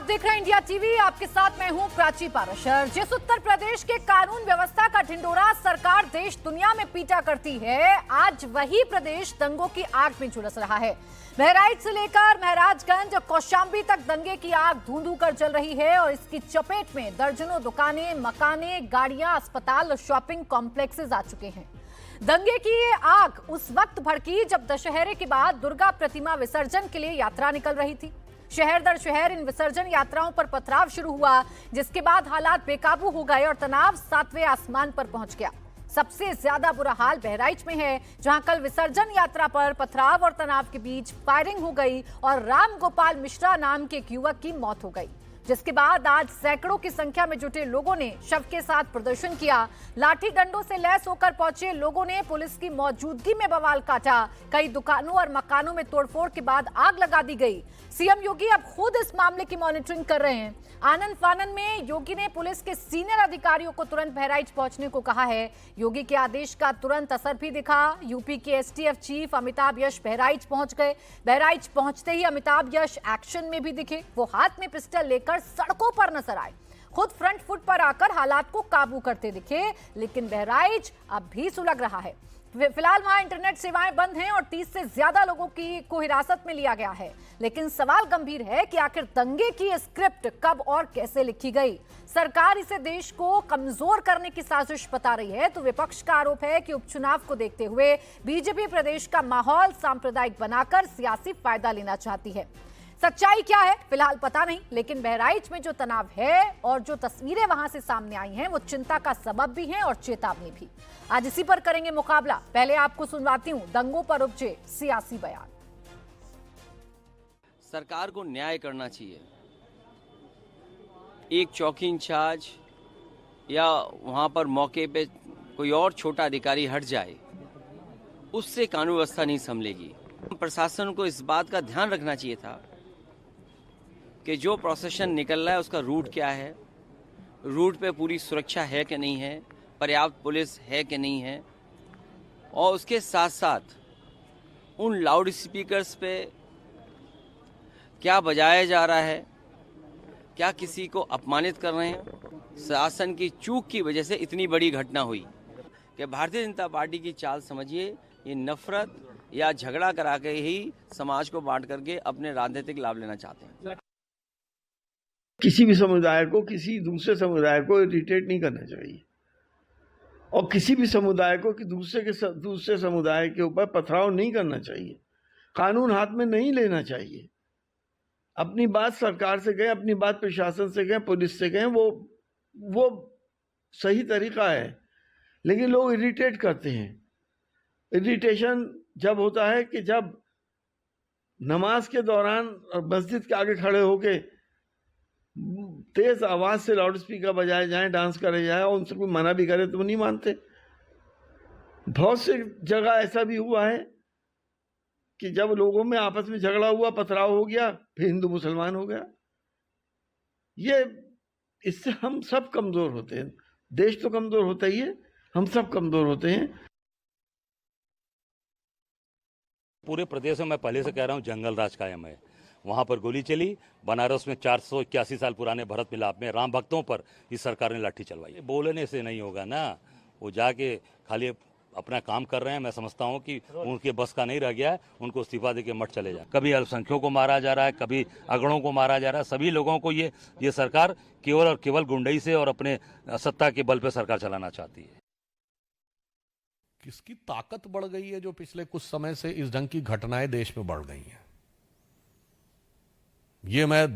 देख रहे हैं इंडिया टीवी। आपके साथ मैं हूं प्राची पाराशर। जिस उत्तर प्रदेश के कानून व्यवस्था का ढिंढोरा सरकार देश दुनिया में पीटा करती है, आज वही प्रदेश दंगों की आग में झुलस रहा है। बहराइच से लेकर महराजगंज और कौशाम्बी तक दंगे की आग धूं-धूं कर जल रही है और इसकी चपेट में दर्जनों दुकानें, मकाने, गाड़ियां, अस्पताल और शॉपिंग कॉम्प्लेक्सेस आ चुके हैं। दंगे की ये आग उस वक्त भड़की जब दशहरे के बाद दुर्गा प्रतिमा विसर्जन के लिए यात्रा निकल रही थी। शहर दर शहर इन विसर्जन यात्राओं पर पथराव शुरू हुआ, जिसके बाद हालात बेकाबू हो गए और तनाव 7वें आसमान पर पहुंच गया। सबसे ज्यादा बुरा हाल बहराइच में है, जहां कल विसर्जन यात्रा पर पथराव और तनाव के बीच फायरिंग हो गई और राम गोपाल मिश्रा नाम के एक युवक की मौत हो गई, जिसके बाद आज सैकड़ों की संख्या में जुटे लोगों ने शव के साथ प्रदर्शन किया। लाठी डंडों से लैस होकर पहुंचे लोगों ने पुलिस की मौजूदगी में बवाल काटा। कई दुकानों और मकानों में तोड़फोड़ के बाद आग लगा दी गई। सीएम योगी अब खुद इस मामले की मॉनिटरिंग कर रहे हैं। आनन फानन में योगी ने पुलिस के सीनियर अधिकारियों को तुरंत बहराइच पहुंचने को कहा है। योगी के आदेश का तुरंत असर भी दिखा। यूपी के एसटीएफ चीफ अमिताभ यश बहराइच पहुंच गए। बहराइच पहुंचते ही अमिताभ यश एक्शन में भी दिखे। वो हाथ में पिस्टल लेकर सड़कों पर नजर आए, खुद फ्रंट फुट पर आकर हालात को काबू करते दिखे। लेकिन बहराइच अब भी सुलग रहा है। फिलहाल वहां इंटरनेट सेवाएं बंद हैं और 30 से ज्यादा लोगों को हिरासत में लिया गया है। लेकिन सवाल गंभीर है कि आखिर दंगे की ये स्क्रिप्ट कब और कैसे लिखी गई। सरकार इसे देश को कमजोर करने की साजिश बता रही है, तो विपक्ष का आरोप है कि उपचुनाव को देखते हुए बीजेपी प्रदेश का माहौल सांप्रदायिक बनाकर सियासी फायदा लेना चाहती है। सच्चाई क्या है फिलहाल पता नहीं, लेकिन बहराइच में जो तनाव है और जो तस्वीरें वहां से सामने आई हैं, वो चिंता का सबब भी हैं और चेतावनी भी। आज इसी पर करेंगे मुकाबला। पहले आपको सुनवाती हूं दंगों पर उपजे सियासी बयान। सरकार को न्याय करना चाहिए। एक चौकी इंचार्ज या वहां पर मौके पे कोई और छोटा अधिकारी हट जाए, उससे कानून व्यवस्था नहीं संभलेगी। प्रशासन को इस बात का ध्यान रखना चाहिए था कि जो प्रोसेशन निकल रहा है उसका रूट क्या है, रूट पे पूरी सुरक्षा है कि नहीं है, पर्याप्त पुलिस है कि नहीं है, और उसके साथ साथ उन लाउड स्पीकर्स पे क्या बजाया जा रहा है, क्या किसी को अपमानित कर रहे हैं। शासन की चूक की वजह से इतनी बड़ी घटना हुई कि भारतीय जनता पार्टी की चाल समझिए, ये नफरत या झगड़ा करा के ही समाज को बांट करके अपने राजनीतिक लाभ लेना चाहते हैं। किसी भी समुदाय को किसी दूसरे समुदाय को इरिटेट नहीं करना चाहिए और किसी भी समुदाय को कि दूसरे समुदाय के ऊपर पथराव नहीं करना चाहिए। कानून हाथ में नहीं लेना चाहिए। अपनी बात सरकार से कहें, अपनी बात प्रशासन से कहें, पुलिस से कहें, वो सही तरीका है। लेकिन लोग इरिटेट करते हैं। इरिटेशन जब होता है कि जब नमाज के दौरान मस्जिद के आगे खड़े होके तेज आवाज से लाउड स्पीकर बजाए जाएं, डांस करे जाए और उनसे कोई मना भी करे तो नहीं मानते। बहुत सी जगह ऐसा भी हुआ है कि जब लोगों में आपस में झगड़ा हुआ, पथराव हो गया, फिर हिंदू मुसलमान हो गया। इससे हम सब कमजोर होते हैं। देश तो कमजोर होता ही है, हम सब कमजोर होते हैं। पूरे प्रदेश में मैं पहले से कह रहा हूं जंगल राज कायम है। वहां पर गोली चली। बनारस में 481 साल पुराने भरत मिलाप में राम भक्तों पर इस सरकार ने लाठी चलवाई। बोलने से नहीं होगा ना, वो जाके खाली अपना काम कर रहे हैं। मैं समझता हूं कि उनके बस का नहीं रह गया है, उनको इस्तीफा देके मत चले जाए। कभी अल्पसंख्यकों को मारा जा रहा है, कभी अगड़ों को मारा जा रहा है। सभी लोगों को ये सरकार केवल और केवल गुंडई से और अपने सत्ता के बल पर सरकार चलाना चाहती है। किसकी ताकत बढ़ गई है जो पिछले कुछ समय से इस ढंग की घटनाएं देश में बढ़ गई हैं। ये मैं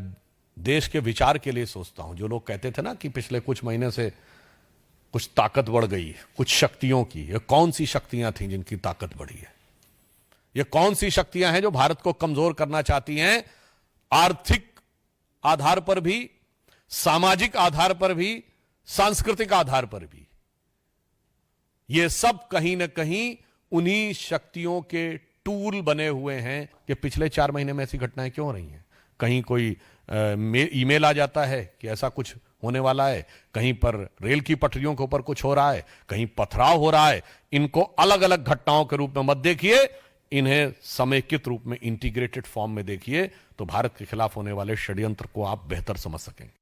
देश के विचार के लिए सोचता हूं। जो लोग कहते थे ना कि पिछले कुछ महीने से कुछ ताकत बढ़ गई, कुछ शक्तियों की, ये कौन सी शक्तियां थी जिनकी ताकत बढ़ी है? ये कौन सी शक्तियां हैं जो भारत को कमजोर करना चाहती हैं? आर्थिक आधार पर भी, सामाजिक आधार पर भी, सांस्कृतिक आधार पर भी। ये सब कहीं ना कहीं उन्हीं शक्तियों के टूल बने हुए हैं कि पिछले 4 महीने में ऐसी घटनाएं क्यों हो रही हैं। कहीं कोई ईमेल आ जाता है कि ऐसा कुछ होने वाला है, कहीं पर रेल की पटरियों के ऊपर कुछ हो रहा है, कहीं पथराव हो रहा है। इनको अलग अलग घटनाओं के रूप में मत देखिए, इन्हें समेकित रूप में इंटीग्रेटेड फॉर्म में देखिए तो भारत के खिलाफ होने वाले षड्यंत्र को आप बेहतर समझ सकेंगे।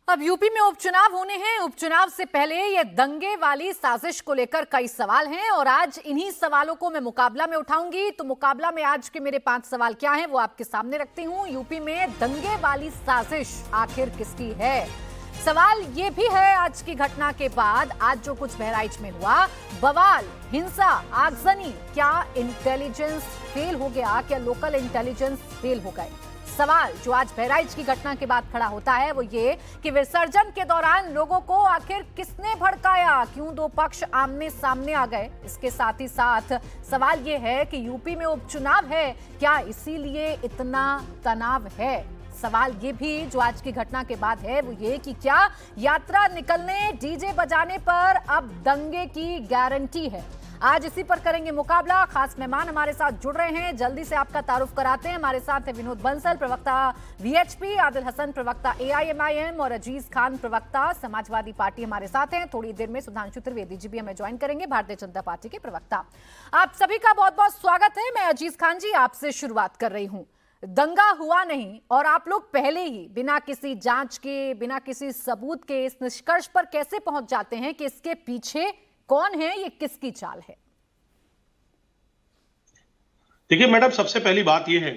अब यूपी में उपचुनाव होने हैं। उपचुनाव से पहले ये दंगे वाली साजिश को लेकर कई सवाल हैं और आज इन्हीं सवालों को मैं मुकाबला में उठाऊंगी। तो मुकाबला में आज के मेरे 5 सवाल क्या हैं वो आपके सामने रखती हूं। यूपी में दंगे वाली साजिश आखिर किसकी है? सवाल ये भी है आज की घटना के बाद आज जो कुछ बहराइच में हुआ, बवाल, हिंसा, आगजनी, क्या इंटेलिजेंस फेल हो गया? क्या लोकल इंटेलिजेंस फेल हो गए? सवाल जो आज बहराइच की घटना के बाद खड़ा होता है वो ये कि विसर्जन के दौरान लोगों को आखिर किसने भड़काया? क्यों दो पक्ष आमने सामने आ गए? इसके साथ ही साथ सवाल ये है कि यूपी में उपचुनाव है, क्या इसीलिए इतना तनाव है? सवाल ये भी जो आज की घटना के बाद है वो ये कि क्या यात्रा निकलने, डीजे बजाने पर अब दंगे की गारंटी है? आज इसी पर करेंगे मुकाबला। खास मेहमान हमारे साथ जुड़ रहे हैं, जल्दी से आपका तारुफ कराते हैं। हमारे साथ है विनोद बंसल, प्रवक्ता वीएचपी, आदिल हसन, प्रवक्ता एआईएमआईएम और अजीज खान, प्रवक्ता समाजवादी पार्टी हमारे साथ हैं। थोड़ी देर में सुधांशु त्रिवेदी जी भी हमें ज्वाइन करेंगे, भारतीय जनता पार्टी के प्रवक्ता। आप सभी का बहुत बहुत स्वागत है। मैं अजीज खान जी आपसे शुरुआत कर रही हूँ। दंगा हुआ नहीं और आप लोग पहले ही बिना किसी जांच के, बिना किसी सबूत के इस निष्कर्ष पर कैसे पहुंच जाते हैं कि इसके पीछे कौन है, ये किसकी चाल है? देखिए मैडम, सबसे पहली बात यह है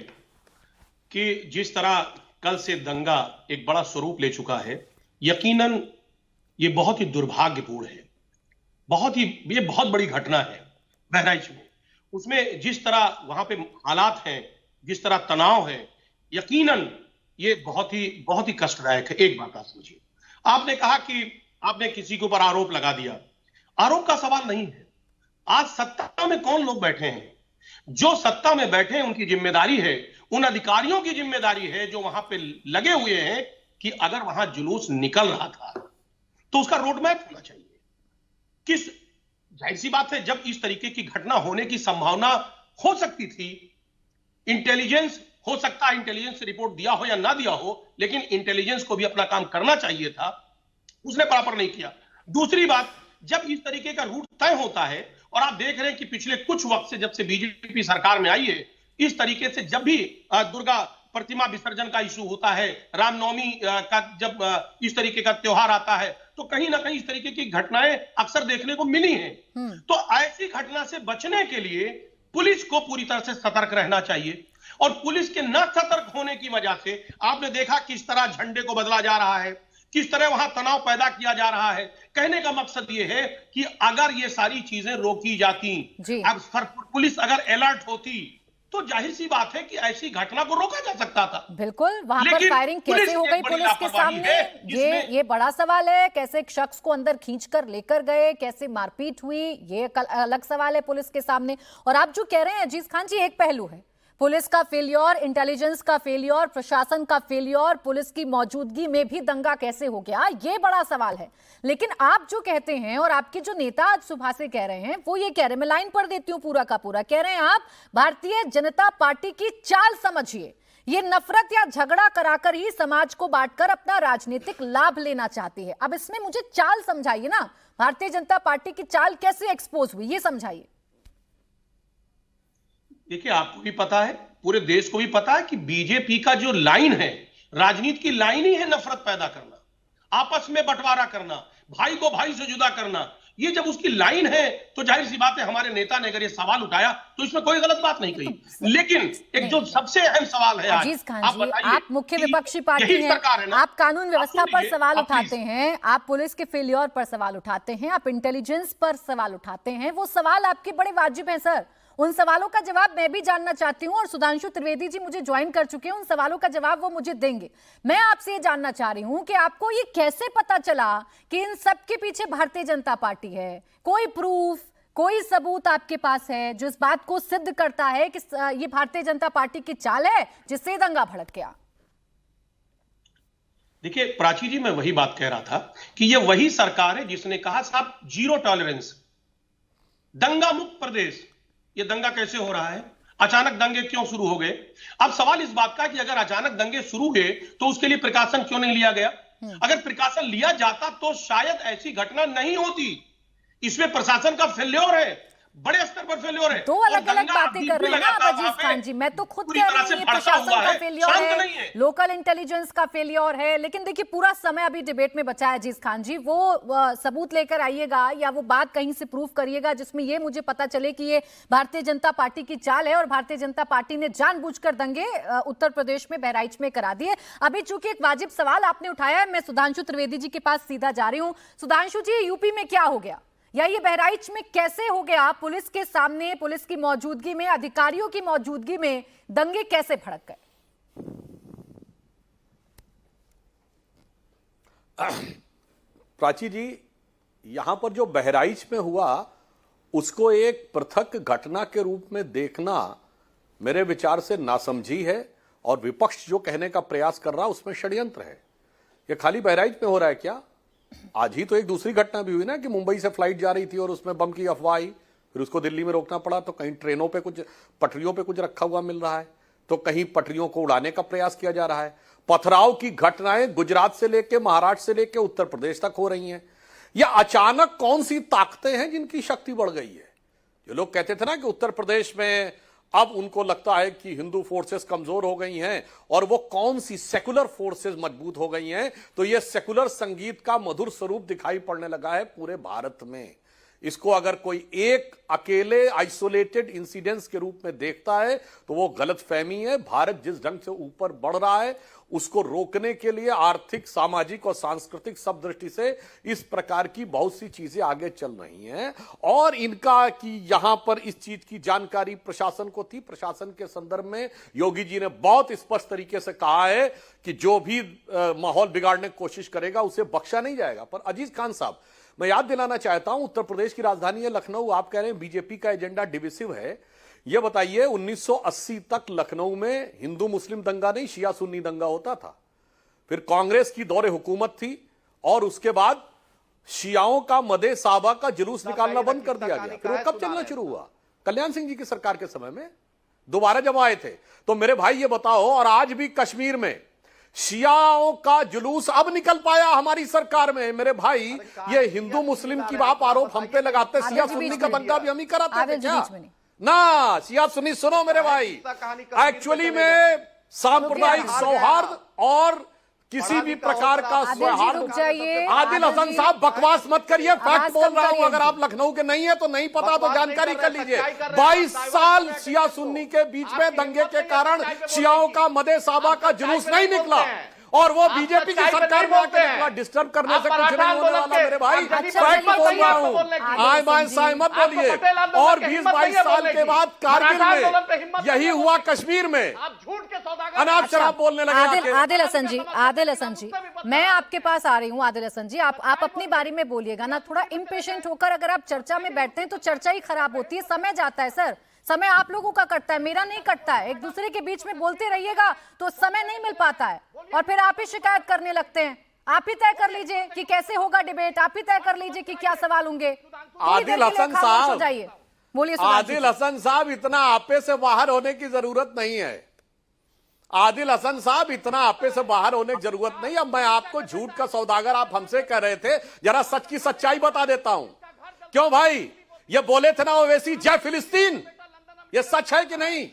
कि जिस तरह कल से दंगा एक बड़ा स्वरूप ले चुका है, यकीनन ये बहुत ही दुर्भाग्यपूर्ण है। ये बहुत बड़ी घटना है बहराइच में। उसमें जिस तरह वहां पे हालात हैं, जिस तरह तनाव है, यकीनन ये बहुत ही कष्टदायक है। एक बात आप समझिए, आपने कहा कि आपने किसी के ऊपर आरोप लगा दिया। आरोप का सवाल नहीं है। आज सत्ता में कौन लोग बैठे हैं? जो सत्ता में बैठे हैं उनकी जिम्मेदारी है, उन अधिकारियों की जिम्मेदारी है जो वहां पे लगे हुए हैं कि अगर वहां जुलूस निकल रहा था तो उसका रोड मैप होना चाहिए। जाहिर सी बात है, जब इस तरीके की घटना होने की संभावना हो सकती थी, इंटेलिजेंस हो सकता है इंटेलिजेंस रिपोर्ट दिया हो या ना दिया हो, लेकिन इंटेलिजेंस को भी अपना काम करना चाहिए था, उसने बराबर नहीं किया। दूसरी बात, जब इस तरीके का रूट तय होता है और आप देख रहे हैं कि पिछले कुछ वक्त से, जब से बीजेपी सरकार में आई है, इस तरीके से जब भी दुर्गा प्रतिमा विसर्जन का इशू होता है, रामनवमी का जब इस तरीके का त्योहार आता है, तो कहीं ना कहीं इस तरीके की घटनाएं अक्सर देखने को मिली हैं। तो ऐसी घटना से बचने के लिए पुलिस को पूरी तरह से सतर्क रहना चाहिए और पुलिस के न सतर्क होने की वजह से आपने देखा किस तरह झंडे को बदला जा रहा है, किस तरह वहां तनाव पैदा किया जा रहा है। कहने का मकसद यह है कि अगर ये सारी चीजें रोकी जाती, अब पुलिस अगर अलर्ट होती, तो जाहिर सी बात है कि ऐसी घटना को रोका जा सकता था। बिल्कुल, वहां पर फायरिंग कैसे हो गई पुलिस के सामने, ये बड़ा सवाल है। कैसे एक शख्स को अंदर खींचकर लेकर गए, कैसे मारपीट हुई, ये अलग सवाल है पुलिस के सामने। और आप जो कह रहे हैं अजीज खान जी, एक पहलू है पुलिस का फेलियर, इंटेलिजेंस का फेलियर, प्रशासन का फेलियर, पुलिस की मौजूदगी में भी दंगा कैसे हो गया, ये बड़ा सवाल है। लेकिन आप जो कहते हैं और आपके जो नेता आज सुबह से कह रहे हैं वो ये कह रहे हैं, मैं लाइन पढ़ देती हूं पूरा का पूरा, कह रहे हैं आप भारतीय जनता पार्टी की चाल समझिए, ये नफरत या झगड़ा कराकर ही समाज को बांटकर अपना राजनीतिक लाभ लेना चाहती है। अब इसमें मुझे चाल समझाइए ना, भारतीय जनता पार्टी की चाल कैसे एक्सपोज हुई, ये समझाइए। देखिए, आपको भी पता है, पूरे देश को भी पता है कि बीजेपी का जो लाइन है, राजनीति की लाइन ही है नफरत पैदा करना, आपस में बंटवारा करना, भाई को भाई से जुदा करना। ये जब उसकी लाइन है तो जाहिर सी बात है हमारे नेता ने अगर ये सवाल उठाया तो इसमें कोई गलत बात नहीं कही। लेकिन एक जो सबसे अहम सवाल है, अजीज खान जी, आप मुख्य विपक्षी पार्टी हैं, आप कानून व्यवस्था पर सवाल उठाते हैं, आप पुलिस के फेलियर पर सवाल उठाते हैं, आप इंटेलिजेंस पर सवाल उठाते हैं। वो सवाल आपके बड़े वाजिब हैं सर, उन सवालों का जवाब मैं भी जानना चाहती हूं और सुधांशु त्रिवेदी जी मुझे ज्वाइन कर चुके हैं, उन सवालों का जवाब वो मुझे देंगे। मैं आपसे ये जानना चाह रही हूं कि आपको ये कैसे पता चला कि इन सब के पीछे भारतीय जनता पार्टी है? कोई प्रूफ, कोई सबूत आपके पास है जो इस बात को सिद्ध करता है कि ये भारतीय जनता पार्टी की चाल है जिससे दंगा भड़क गया? देखिए प्राची जी, मैं वही बात कह रहा था कि ये वही सरकार है जिसने कहा साहब जीरो टॉलरेंस, दंगा मुक्त प्रदेश। ये दंगा कैसे हो रहा है? अचानक दंगे क्यों शुरू हो गए? अब सवाल इस बात का कि अगर अचानक दंगे शुरू हुए तो उसके लिए प्रिकॉशन क्यों नहीं लिया गया? अगर प्रिकॉशन लिया जाता तो शायद ऐसी घटना नहीं होती। इसमें प्रशासन का फेल्योर है। बड़े स्तर पर फेल्योर है। दो अलग अलग बातें कर रहे हैं ना आप अजीज खान जी। मैं तो खुद कह रही हूँ ये प्रशासन का फेलियर है, लोकल इंटेलिजेंस का फेलियर है, लेकिन देखिए पूरा समय अभी डिबेट में बचा है अजीज खान जी। वो सबूत लेकर आइएगा या वो बात कहीं से प्रूव करिएगा जिसमें ये मुझे पता चले कि ये भारतीय जनता पार्टी की चाल है और भारतीय जनता पार्टी ने जानबूझकर दंगे उत्तर प्रदेश में बहराइच में करा दिए। अभी चूंकि एक वाजिब सवाल आपने उठाया है, मैं सुधांशु त्रिवेदी जी के पास सीधा जा रही हूं। सुधांशु जी, यूपी में क्या हो गया या ये बहराइच में कैसे हो गया? पुलिस के सामने, पुलिस की मौजूदगी में, अधिकारियों की मौजूदगी में दंगे कैसे भड़क गए? प्राची जी, यहां पर जो बहराइच में हुआ उसको एक पृथक घटना के रूप में देखना मेरे विचार से नासमझी है, और विपक्ष जो कहने का प्रयास कर रहा उसमें षड्यंत्र है। ये खाली बहराइच में हो रहा है क्या? आज ही तो एक दूसरी घटना भी हुई ना कि मुंबई से फ्लाइट जा रही थी और उसमें बम की अफवाह आई, फिर उसको दिल्ली में रोकना पड़ा। तो कहीं ट्रेनों पे कुछ, पटरियों पे कुछ रखा हुआ मिल रहा है, तो कहीं पटरियों को उड़ाने का प्रयास किया जा रहा है। पथराव की घटनाएं गुजरात से लेके, महाराष्ट्र से लेके उत्तर प्रदेश तक हो रही हैं। या अचानक कौन सी ताकतें हैं जिनकी शक्ति बढ़ गई है? जो लोग कहते थे ना कि उत्तर प्रदेश में अब उनको लगता है कि हिंदू फोर्सेस कमजोर हो गई हैं और वो कौन सी सेकुलर फोर्सेस मजबूत हो गई हैं, तो ये सेकुलर संगीत का मधुर स्वरूप दिखाई पड़ने लगा है पूरे भारत में। इसको अगर कोई एक अकेले आइसोलेटेड इंसिडेंट्स के रूप में देखता है तो वो गलतफहमी है। भारत जिस ढंग से ऊपर बढ़ रहा है उसको रोकने के लिए आर्थिक, सामाजिक और सांस्कृतिक सब दृष्टि से इस प्रकार की बहुत सी चीजें आगे चल रही हैं। और इनका कि यहां पर इस चीज की जानकारी प्रशासन को थी। प्रशासन के संदर्भ में योगी जी ने बहुत स्पष्ट तरीके से कहा है कि जो भी माहौल बिगाड़ने की कोशिश करेगा उसे बख्शा नहीं जाएगा। पर अजीज खान साहब, मैं याद दिलाना चाहता हूं, उत्तर प्रदेश की राजधानी है लखनऊ। आप कह रहे हैं बीजेपी का एजेंडा डिविसिव है। यह बताइए, 1980 तक लखनऊ में हिंदू मुस्लिम दंगा नहीं, शिया सुन्नी दंगा होता था। फिर कांग्रेस की दौरे हुकूमत थी और उसके बाद शियाओं का मदे साहबा का जुलूस निकालना बंद कर दिया गया। फिर वो कब चलना शुरू हुआ? कल्याण सिंह जी की सरकार के समय में दोबारा जब आए थे। तो मेरे भाई ये बताओ, और आज भी कश्मीर में शियाओं का जुलूस अब निकल पाया हमारी सरकार में? मेरे भाई, ये हिंदू मुस्लिम की आप आरोप हम पे लगाते, शिया सुन्नी का दंगा भी हम ही कराते थे क्या? ना, शिया सुन्नी सुनो मेरे भाई, एक्चुअली में सांप्रदायिक सौहार्द और किसी भी प्रकार का सौहार्द। आदिल हसन साहब, बकवास मत करिए, फैक्ट बोल रहा हूं। अगर आप लखनऊ के नहीं है तो नहीं पता तो जानकारी कर लीजिए। 22 साल शिया सुन्नी के बीच में दंगे के कारण शियाओं का मदे साहबा का जुलूस नहीं निकला और वो बीजेपी की सरकार में आकर निकला। डिस्टर्ब करने से कुछ नहीं होने वाला मेरे भाई, फैक्ट बोल रहा हूं। आए बाएं साएं मत बोलिए। और 20-22 साल के बाद कारगिल में यही हुआ, कश्मीर में अनाप शराब बोलने लगे। आदिल हसन जी, मैं आपके पास आ रही हूँ। आदिल हसन जी, आप अपनी बारी में बोलिएगा ना। थोड़ा इम्पेशेंट होकर अगर आप चर्चा में बैठते हैं तो चर्चा ही खराब होती है। समय जाता है सर, समय आप लोगों का कटता है, मेरा नहीं कटता है। एक दूसरे के बीच में बोलते रहिएगा तो समय नहीं मिल पाता है और फिर आप ही शिकायत करने लगते हैं। आप ही तय कर लीजिए कि कैसे होगा डिबेट, आप ही तय कर लीजिए कि क्या सवाल होंगे। आदिल हसन साहब, बोलिए। आदिल हसन साहब, इतना आपे से बाहर होने की जरूरत नहीं है। आदिल हसन साहब, इतना आपे से बाहर होने की जरूरत नहीं। अब मैं आपको झूठ का सौदागर आप हमसे कह रहे थे, जरा सच की सच्चाई बता देता हूं। क्यों भाई, ये बोले थे ना ओवैसी, जय फिलिस्तीन, ये सच है कि नहीं?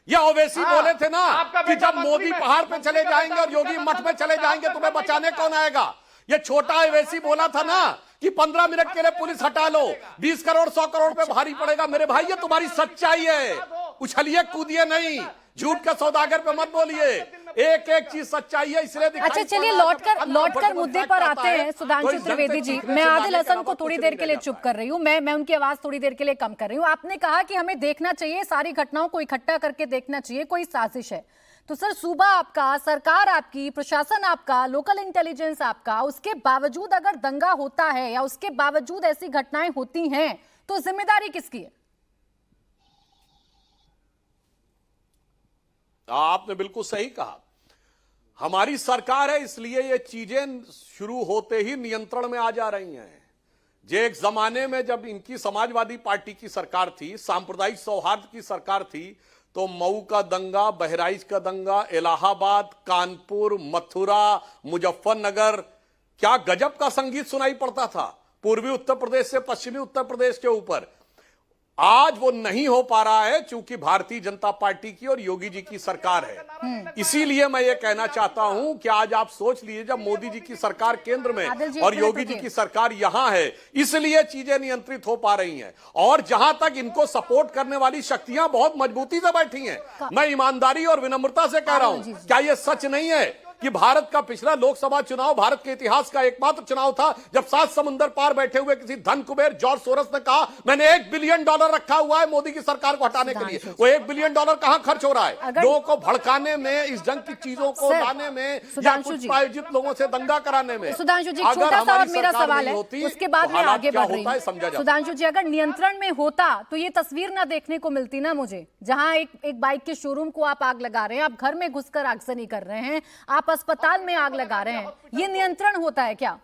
ये ओवैसी बोले थे ना कि जब मोदी पहाड़ पे चले जाएंगे और योगी मठ में चले जाएंगे तुम्हें बचाने कौन आएगा? ये छोटा ओवैसी बोला था ना कि 15 मिनट के लिए पुलिस हटा लो, 20 करोड़ 100 करोड़ पे भारी पड़ेगा। मेरे भाई, ये तुम्हारी सच्चाई है, उछलिए कूदिए नहीं, झूठ का सौदागर पे मत बोलिए। एक एक चीज सच्चाई है, इसलिए अच्छा चलिए लौटकर मुद्दे पर आते हैं। सुधांशु त्रिवेदी जी, मैं आदिल हसन को थोड़ी देर के लिए चुप कर रही हूँ, मैं उनकी आवाज थोड़ी देर के लिए कम कर रही हूँ। आपने कहा कि हमें देखना चाहिए, सारी घटनाओं को इकट्ठा करके देखना चाहिए, कोई साजिश है। तो सर, सूबा आपका, सरकार आपकी, प्रशासन आपका, लोकल इंटेलिजेंस आपका, उसके बावजूद अगर दंगा होता है या उसके बावजूद ऐसी घटनाएं होती हैं तो जिम्मेदारी किसकी है? आपने बिल्कुल सही कहा, हमारी सरकार है, इसलिए ये चीजें शुरू होते ही नियंत्रण में आ जा रही हैं। जे एक जमाने में जब इनकी समाजवादी पार्टी की सरकार थी, सांप्रदायिक सौहार्द की सरकार थी, तो मऊ का दंगा, बहराइच का दंगा, इलाहाबाद, कानपुर, मथुरा, मुजफ्फरनगर, क्या गजब का संगीत सुनाई पड़ता था पूर्वी उत्तर प्रदेश से पश्चिमी उत्तर प्रदेश के ऊपर। आज वो नहीं हो पा रहा है क्योंकि भारतीय जनता पार्टी की और योगी जी की सरकार है। इसीलिए मैं ये कहना चाहता हूं कि आज आप सोच लीजिए, जब मोदी जी की सरकार केंद्र में और योगी जी की सरकार यहां है, इसलिए चीजें नियंत्रित हो पा रही हैं। और जहां तक इनको सपोर्ट करने वाली शक्तियां बहुत मजबूती से बैठी हैं, मैं ईमानदारी और विनम्रता से कह रहा हूं, क्या यह सच नहीं है कि भारत का पिछला लोकसभा चुनाव भारत के इतिहास का एकमात्र चुनाव था जब 7 समुंदर पार बैठे हुए किसी धन कुबेर जॉर्ज सोरस ने कहा मैंने $1 बिलियन रखा हुआ है मोदी की सरकार को हटाने के लिए। वो $1 बिलियन कहां खर्च हो रहा है? लोगों को भड़काने में, इस जंग की चीजों को लाने में, या कुछ प्रायोजित लोगों से दंगा कराने में। सुधांशु जी, छोटा सा और मेरा सवाल है, उसके बाद मैं आगे बढ़ रही हूं। सुधांशु जी, अगर नियंत्रण में होता तो ये तस्वीर ना देखने को मिलती ना मुझे, जहां एक बाइक के शोरूम को आप आग लगा रहे हैं, आप घर में घुसकर आगजनी कर रहे हैं, आप अस्पताल में आग लगा रहे हैं, ये नियंत्रण होता है क्या?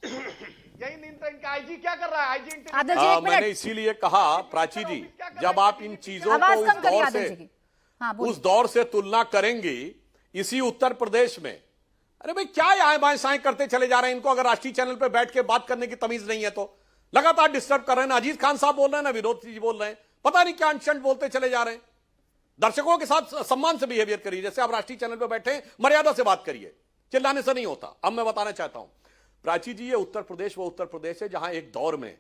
यही नियंत्रण का आईजी क्या कर रहा है? आईजी मैंने इसीलिए कहा प्राची जी, जब आप इन चीजों को उस दौर से तुलना करेंगी, इसी उत्तर प्रदेश में, अरे भाई क्या आए बाएं साएं करते चले जा रहे हैं। इनको अगर राष्ट्रीय चैनल पे बैठ के बात करने की तमीज नहीं है तो लगातार डिस्टर्ब कर रहे हैं। ना अजीज खान साहब बोल रहे हैं, ना विनोद जी बोल रहे हैं, पता नहीं क्या अनशन बोलते चले जा रहे हैं। दर्शकों के साथ सम्मान से बिहेवियर करिए, जैसे आप राष्ट्रीय चैनल पर बैठे, मर्यादा से बात करिए, चिल्लाने से नहीं होता। अब मैं बताना चाहता हूं प्राची जी, ये उत्तर प्रदेश वो उत्तर प्रदेश है जहां एक दौर में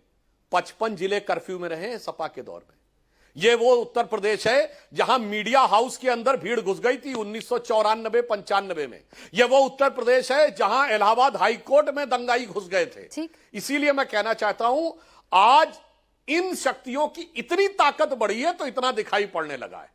55 जिले कर्फ्यू में रहे हैं, सपा के दौर में। ये वो उत्तर प्रदेश है जहां मीडिया हाउस के अंदर भीड़ घुस गई थी 1994-95 में। ये वो उत्तर प्रदेश है जहां इलाहाबाद हाईकोर्ट में दंगाई घुस गए थे। इसीलिए मैं कहना चाहता हूं, आज इन शक्तियों की इतनी ताकत बढ़ी है तो इतना दिखाई पड़ने लगा है।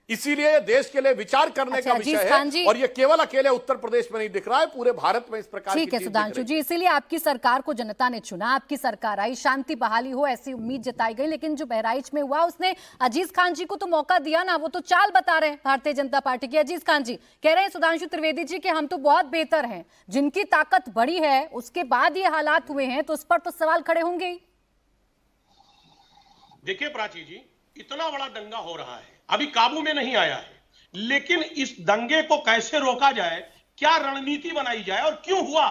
इसीलिए देश के लिए विचार करने का विषय है, और ये केवल अकेले उत्तर प्रदेश में नहीं दिख रहा है, पूरे भारत में इस प्रकार की चीज दिख रही है। सुधांशु जी, इसीलिए आपकी सरकार को जनता ने चुना, आपकी सरकार आई, शांति बहाली हो ऐसी उम्मीद जताई गई। लेकिन जो बहराइच में हुआ, उसने अजीज खान जी को तो मौका दिया ना, वो तो चाल बता रहे हैं भारतीय जनता पार्टी की। अजीज खान जी कह रहे हैं सुधांशु त्रिवेदी जी कि हम तो बहुत बेहतर हैं, जिनकी ताकत बड़ी है उसके बाद ये हालात हुए हैं, तो उस पर तो सवाल खड़े होंगे ही। देखिए प्राची जी, इतना बड़ा दंगा हो रहा है, अभी काबू में नहीं आया है, लेकिन इस दंगे को कैसे रोका जाए, क्या रणनीति बनाई जाए और क्यों हुआ,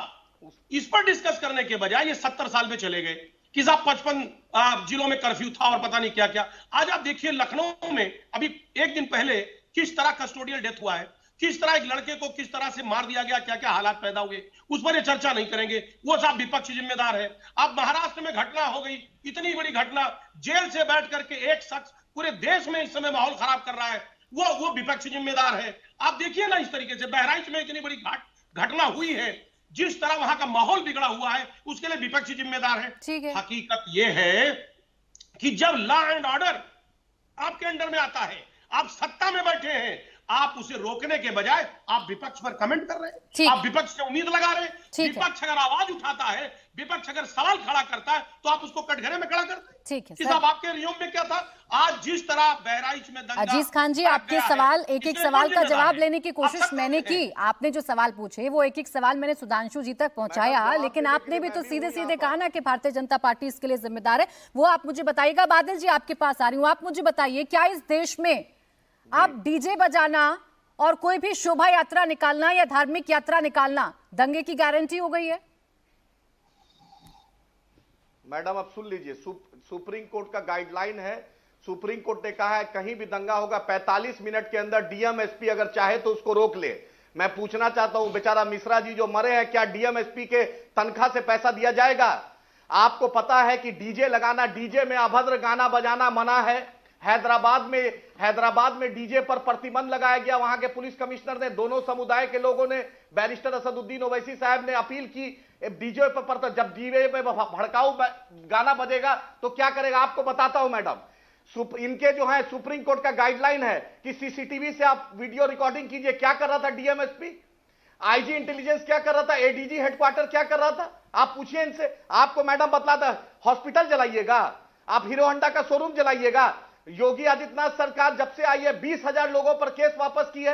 इस पर डिस्कस करने के बजाय ये 70 साल में चले गए कि साहब 55 जिलों में कर्फ्यू था और पता नहीं क्या क्या। आज आप देखिए लखनऊ में अभी एक दिन पहले किस तरह कस्टोडियल डेथ हुआ है, किस तरह एक लड़के को किस तरह से मार दिया गया, क्या क्या हालात पैदा हुए, उस पर ये चर्चा नहीं करेंगे, वो साहब विपक्ष जिम्मेदार है। अब महाराष्ट्र में घटना हो गई, इतनी बड़ी घटना, जेल से बैठ करके एक शख्स पूरे देश में इस समय माहौल खराब कर रहा है, वो विपक्ष जिम्मेदार है। आप देखिए ना, इस तरीके से बहराइच में इतनी बड़ी घटना हुई है, जिस तरह वहां का माहौल बिगड़ा हुआ है, उसके लिए विपक्ष जिम्मेदार है। हकीकत यह है कि जब लॉ एंड ऑर्डर आपके अंडर में आता है, आप सत्ता में बैठे हैं, आप उसे रोकने के बजाय आप विपक्ष पर कमेंट कर रहे हैं, आप विपक्ष से उम्मीद लगा रहे हैं। विपक्ष अगर आवाज उठाता है, विपक्ष अगर सवाल खड़ा करता है, तो आप उसको कटघरे में खड़ा करते हैं। ठीक है साहब, आपके नियम में क्या था? आज जिस तरह बहराइच में दंगा, अजीज खान जी, आपके सवाल, एक एक सवाल का जवाब लेने की कोशिश मैंने की। आपने जो सवाल पूछे वो एक एक सवाल मैंने सुधांशु जी तक पहुंचाया, लेकिन आपने भी तो सीधे सीधे कहा ना कि भारतीय जनता पार्टी इसके लिए जिम्मेदार है। वो आप मुझे बताइएगा। बादल जी, आपके पास आ रही हूँ, आप मुझे बताइए, क्या इस देश में आप डीजे बजाना और कोई भी शोभा यात्रा निकालना या धार्मिक यात्रा निकालना दंगे की गारंटी हो गई है? मैडम अब सुन लीजिए, सुप्रीम कोर्ट का गाइडलाइन है। सुप्रीम कोर्ट ने कहा है कहीं भी दंगा होगा 45 मिनट के अंदर डीएम एसपी अगर चाहे तो उसको रोक ले। मैं पूछना चाहता हूं, बेचारा मिश्रा जी जो मरे हैं, क्या डीएम एसपी के तनख्वाह से पैसा दिया जाएगा? आपको पता है कि डीजे लगाना, डीजे में अभद्र गाना बजाना मना है। हैदराबाद में डीजे पर प्रतिबंध लगाया गया। वहां के पुलिस कमिश्नर ने, दोनों समुदाय के लोगों ने, बैरिस्टर असदुद्दीन ओवैसी साहब ने अपील की, डीजे पर जब डीजे पे भड़काऊ गाना बजेगा तो क्या करेगा? आपको बताता हूं मैडम, इनके जो है सुप्रीम कोर्ट का गाइडलाइन है कि सीसीटीवी से आप वीडियो रिकॉर्डिंग कीजिए। क्या कर रहा था डीएमएसपी? आईजी इंटेलिजेंस क्या कर रहा था? एडीजी हेडक्वार्टर क्या कर रहा था? आप पूछिए इनसे। आपको मैडम बतलाता, हॉस्पिटल जलाइएगा, आप हीरो होंडा का शोरूम जलाइएगा। योगी आदित्यनाथ सरकार जब से आई है 20,000 लोगों पर केस वापस की है।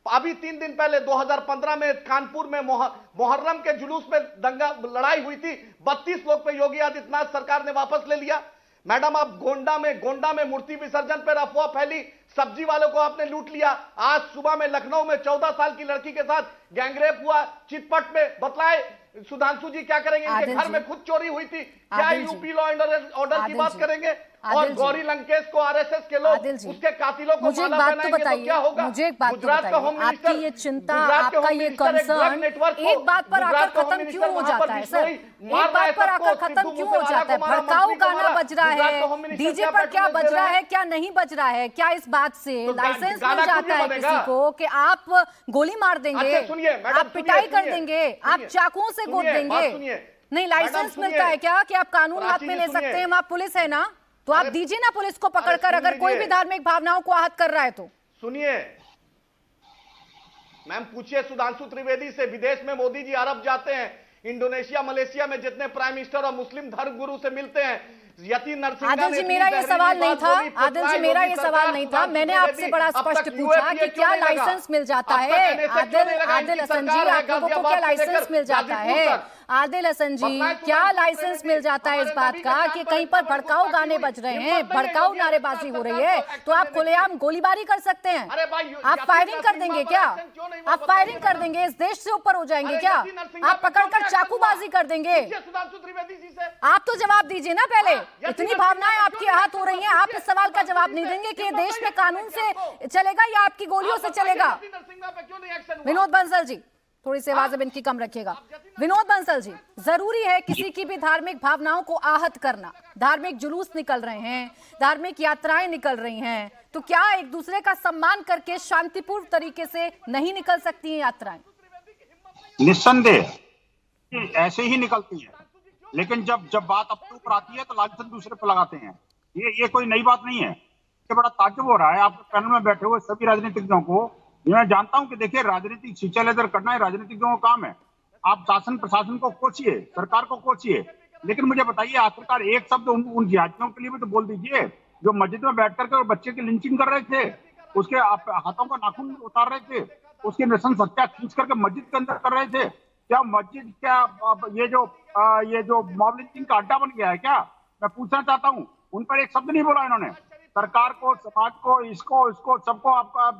अभी 3 दिन पहले 2015 में कानपुर में मुहर्रम के जुलूस में दंगा लड़ाई हुई थी, 32 लोग पे योगी आदित्यनाथ सरकार ने वापस ले लिया। मैडम, आप गोंडा में मूर्ति विसर्जन पर अफवाह फैली, सब्जी वालों को आपने लूट लिया। आज सुबह में लखनऊ में 14 साल की लड़की के साथ गैंगरेप हुआ, चितपट में बतलाए सुधांशु जी क्या करेंगे? इनके आदिल घर जी। में खुद चोरी हुई थी, क्या आदिल जी। यूपी लॉ एंड ऑर्डर की आदिल बात जी। करेंगे? और आदिल जी। गौरी लंकेश को आरएसएस के आदिल लोग जी। उसके कातिलों को मुझे एक माला बात तो पहनाएंगे तो बताइए, क्या होगा? मुझे एक बात तो गुजरात का होम बताइए, मिनिस्टर, आपकी ये चिंता, गुजरात का आपका होम ये मिनिस्टर एक ड्रग कंसर्न नेटवर्क को, एक बात पर आकर गुजरात का होम खत्म मिनिस्टर क्यों हो वहां पर जाता है सर? बिश्नोई एक मार रहा है बात पर सबको, आकर खत्म सिद्धू क्यों हो मूसेवाला जाता है? को मारा, भड़काऊ मंत्री को गाना मारा। बज रहा गुजरात है, का होम मिनिस्टर डीजे पर क्या पैट्रोल बज दे रहा रहे है, हैं? क्या नहीं बज रहा है? क्या इस बात से तो लाइसेंस गाना मिल खुद जाता भी है बनेगा। किसी को कि आप गोली मार देंगे, अच्छा, सुनिए, मैडम, आप पिटाई कर सुनिए, देंगे, आप सुनिए, चाकुओं से गोद सुनिए, बात देंगे? सुनिए। नहीं, मैडम, लाइसेंस सुनिए। मिलता है क्या कि आप कानून हाथ प्राची में जी, ले सुनिए। सकते हैं? आप पुलिस है ना, तो आप अरे- दीजिए ना पुलिस को पकड़कर, सुन अगर कोई भी लीजिए। धार्मिक भावनाओं को आहत कर रहा है तो। सुनिए मैम, पूछिए सुधांशु त्रिवेदी से। विदेश में मोदी जी अरब जाते हैं, इंडोनेशिया मलेशिया में जितने प्राइम मिनिस्टर और मुस्लिम धर्म गुरु से मिलते हैं, यति नरसिंह आदिल जी, मेरा ये सवाल नहीं था। आदिल जी, मेरा ये सवाल नहीं था। मैंने आपसे बड़ा स्पष्ट पूछा कि क्या लाइसेंस मिल जाता है? आदिल हसन जी, आप लोगों को क्या लाइसेंस मिल जाता है? आदिल हसन जी, क्या लाइसेंस मिल जाता है इस बात का कि कहीं पर भड़काऊ गाने बज रहे हैं, भड़काऊ नारेबाजी हो रही है, तो आप खुलेआम गोलीबारी कर सकते हैं? आप फायरिंग कर देंगे क्या? आप फायरिंग कर देंगे? इस देश से ऊपर हो जाएंगे क्या? आप पकड़कर चाकूबाजी कर देंगे? सुधांशु त्रिवेदी जी से आप तो जवाब दीजिए ना पहले। इतनी भावनाएं आपकी आहत हो रही हैं, आप इस सवाल का जवाब नहीं देंगे कि ये देश में कानून से चलेगा या आपकी गोलियों से चलेगा? विनोद बंसल जी, थोड़ी सी आवाज अब इनकी कम रखिएगा। विनोद बंसल जी, जरूरी है किसी की भी धार्मिक भावनाओं को आहत करना? धार्मिक जुलूस निकल रहे हैं, धार्मिक यात्राएं निकल रही हैं, तो क्या एक दूसरे का सम्मान करके शांतिपूर्ण तरीके से नहीं निकल सकती हैं यात्राएं? निस्संदेह ऐसे ही निकलती है, लेकिन जब बात अपने ऊपर आती है तो लालच दूसरे पर लगाते हैं। ये कोई नई बात नहीं है। ये बड़ा ताज्जुब हो रहा है आप पैनल में बैठे हुए सभी राजनीतिज्ञों को। मैं जानता हूं कि देखिए, राजनीतिक शीशा लेदर करना है राजनीतिज्ञों का काम है। आप शासन प्रशासन को कोचिए, सरकार को कोचिए, लेकिन मुझे बताइए आखिरकार एक शब्द उन जिहादियों के लिए भी तो बोल दीजिए जो मस्जिद में बैठ करके और बच्चे की लिंचिंग कर रहे थे, उसके हाथों को नाखून उतार रहे थे, उसकी नसन हत्या खींच करके मस्जिद के अंदर कर रहे थे। क्या मस्जिद, क्या ये जो मॉब लिंचिंग का अड्डा बन गया है क्या? मैं पूछना चाहता हूँ। उन पर एक शब्द नहीं बोला इन्होंने। सरकार को, समाज को, इसको सबको आपका